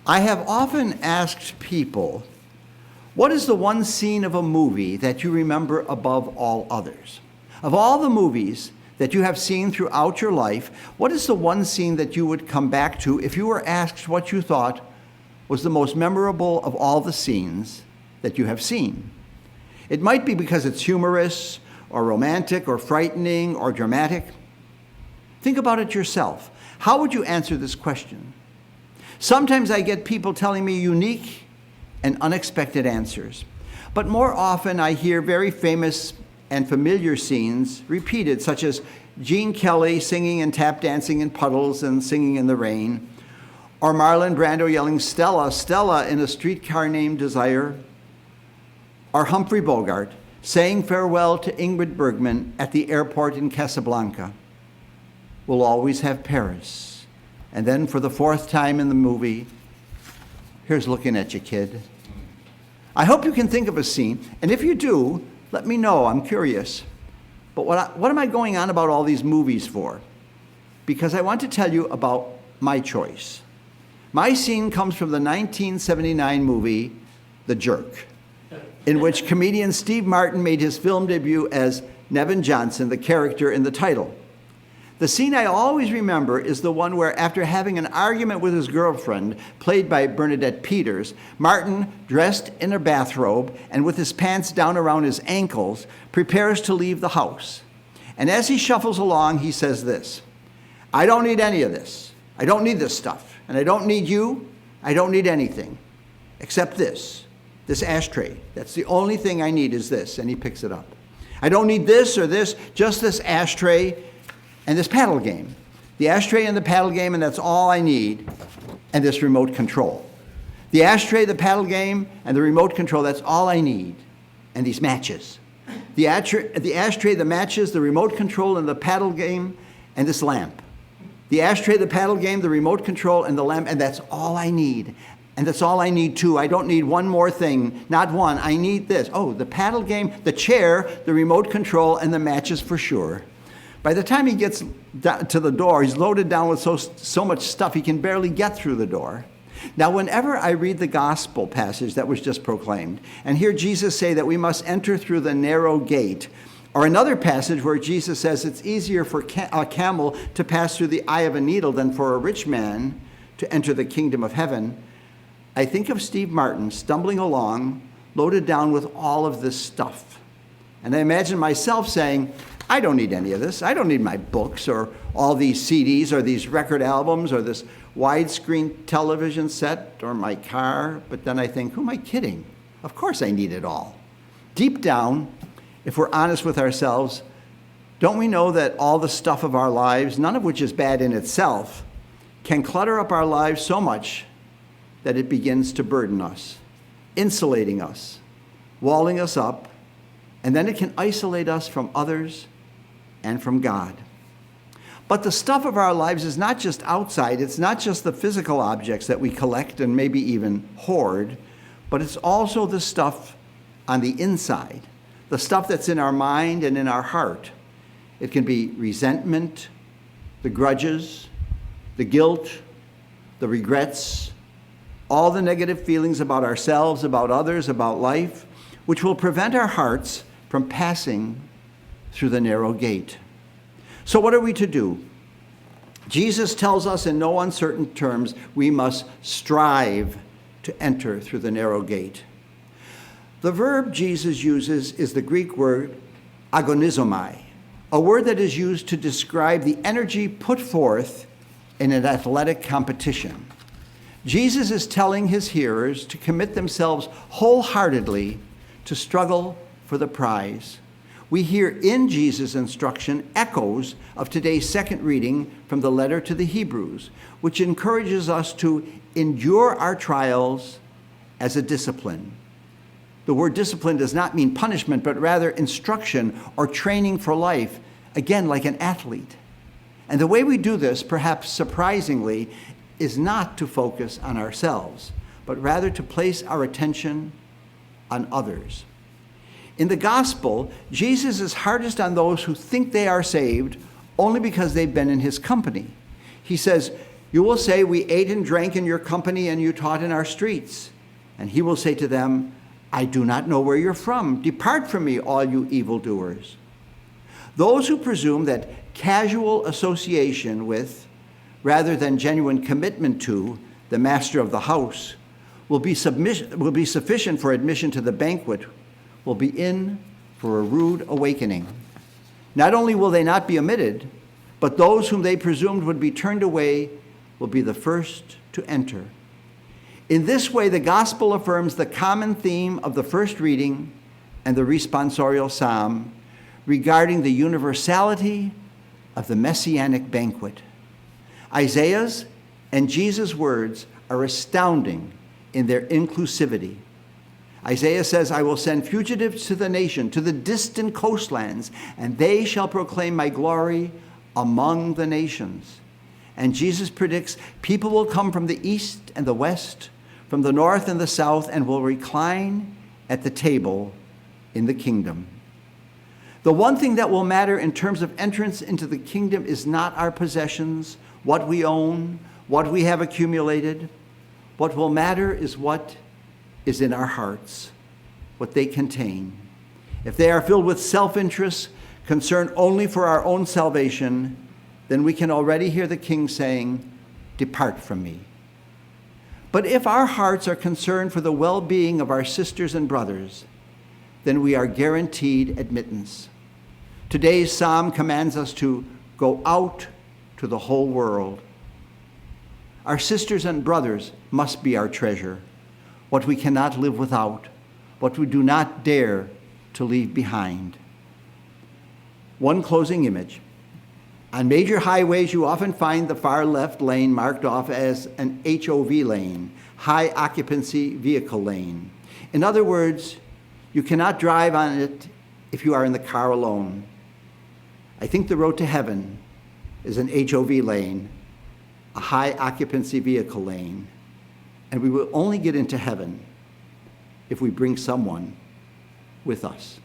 I have often asked people, what is the one scene of a movie that you remember above all others? Of all the movies that you have seen throughout your life, what is the one scene that you would come back to if you were asked what you thought was the most memorable of all the scenes that you have seen? It might be because it's humorous, or romantic, or frightening, or dramatic. Think about it yourself. How would you answer this question? Sometimes I get people telling me unique and unexpected answers, but more often I hear very famous and familiar scenes repeated, such as Gene Kelly singing and tap dancing in puddles and singing in the rain, or Marlon Brando yelling, "Stella, Stella," in A Streetcar Named Desire, or Humphrey Bogart saying farewell to Ingrid Bergman at the airport in Casablanca. We'll always have Paris. And then for the fourth time in the movie, here's looking at you, kid. I hope you can think of a scene, and if you do, let me know, I'm curious. But what am I going on about all these movies for? Because I want to tell you about my choice. My scene comes from the 1979 movie, The Jerk, in which comedian Steve Martin made his film debut as Nevin Johnson, the character in the title. The scene I always remember is the one where, after having an argument with his girlfriend, played by Bernadette Peters, Martin, dressed in a bathrobe and with his pants down around his ankles, prepares to leave the house. And as he shuffles along, he says this: "I don't need any of this. I don't need this stuff. And I don't need you. I don't need anything except this ashtray. That's the only thing I need is this." And he picks it up. "I don't need this or this, just this ashtray and this paddle game. The ashtray and the paddle game, and that's all I need, and this remote control. The ashtray, the paddle game, and the remote control, that's all I need, and these matches. The ashtray, the matches, the remote control, and the paddle game, and this lamp. The ashtray, the paddle game, the remote control, and the lamp, and that's all I need. And that's all I need too. I don't need one more thing, not one. I need this. Oh, the paddle game, the chair, the remote control, and the matches for sure." By the time he gets to the door, he's loaded down with so much stuff he can barely get through the door. Now, whenever I read the gospel passage that was just proclaimed and hear Jesus say that we must enter through the narrow gate, or another passage where Jesus says it's easier for a camel to pass through the eye of a needle than for a rich man to enter the kingdom of heaven, I think of Steve Martin stumbling along, loaded down with all of this stuff. And I imagine myself saying, "I don't need any of this. I don't need my books or all these CDs or these record albums or this widescreen television set or my car." But then I think, who am I kidding? Of course I need it all. Deep down, if we're honest with ourselves, don't we know that all the stuff of our lives, none of which is bad in itself, can clutter up our lives so much that it begins to burden us, insulating us, walling us up, and then it can isolate us from others and from God. But the stuff of our lives is not just outside. It's not just the physical objects that we collect and maybe even hoard, but it's also the stuff on the inside, the stuff that's in our mind and in our heart. It can be resentment, the grudges, the guilt, the regrets, all the negative feelings about ourselves, about others, about life, which will prevent our hearts from passing through the narrow gate. So what are we to do? Jesus tells us in no uncertain terms we must strive to enter through the narrow gate. The verb Jesus uses is the Greek word agonizomai, a word that is used to describe the energy put forth in an athletic competition. Jesus is telling his hearers to commit themselves wholeheartedly to struggle for the prize. We hear in Jesus' instruction echoes of today's second reading from the letter to the Hebrews, which encourages us to endure our trials as a discipline. The word discipline does not mean punishment, but rather instruction or training for life, again, like an athlete. And the way we do this, perhaps surprisingly, is not to focus on ourselves, but rather to place our attention on others. In the gospel, Jesus is hardest on those who think they are saved only because they've been in his company. He says, You will say, we ate and drank in your company and you taught in our streets. And he will say to them, I do not know where you're from. Depart from me, all you evildoers. Those who presume that casual association with, rather than genuine commitment to, the master of the house will be sufficient for admission to the banquet, will be in for a rude awakening. Not only will they not be admitted, but those whom they presumed would be turned away will be the first to enter. In this way, the gospel affirms the common theme of the first reading and the responsorial psalm regarding the universality of the messianic banquet. Isaiah's and Jesus' words are astounding in their inclusivity. Isaiah says, I will send fugitives to the nation, to the distant coastlands, and they shall proclaim my glory among the nations. And Jesus predicts people will come from the east and the west, from the north and the south, and will recline at the table in the kingdom. The one thing that will matter in terms of entrance into the kingdom is not our possessions, what we own, what we have accumulated. What will matter is what is in our hearts, what they contain. If they are filled with self-interest, concerned only for our own salvation, then we can already hear the King saying, depart from me. But if our hearts are concerned for the well-being of our sisters and brothers, then we are guaranteed admittance. Today's psalm commands us to go out to the whole world. Our sisters and brothers must be our treasure, what we cannot live without, what we do not dare to leave behind. One closing image. On major highways, you often find the far left lane marked off as an HOV lane, high occupancy vehicle lane. In other words, you cannot drive on it if you are in the car alone. I think the road to heaven is an HOV lane, a high occupancy vehicle lane, and we will only get into heaven if we bring someone with us.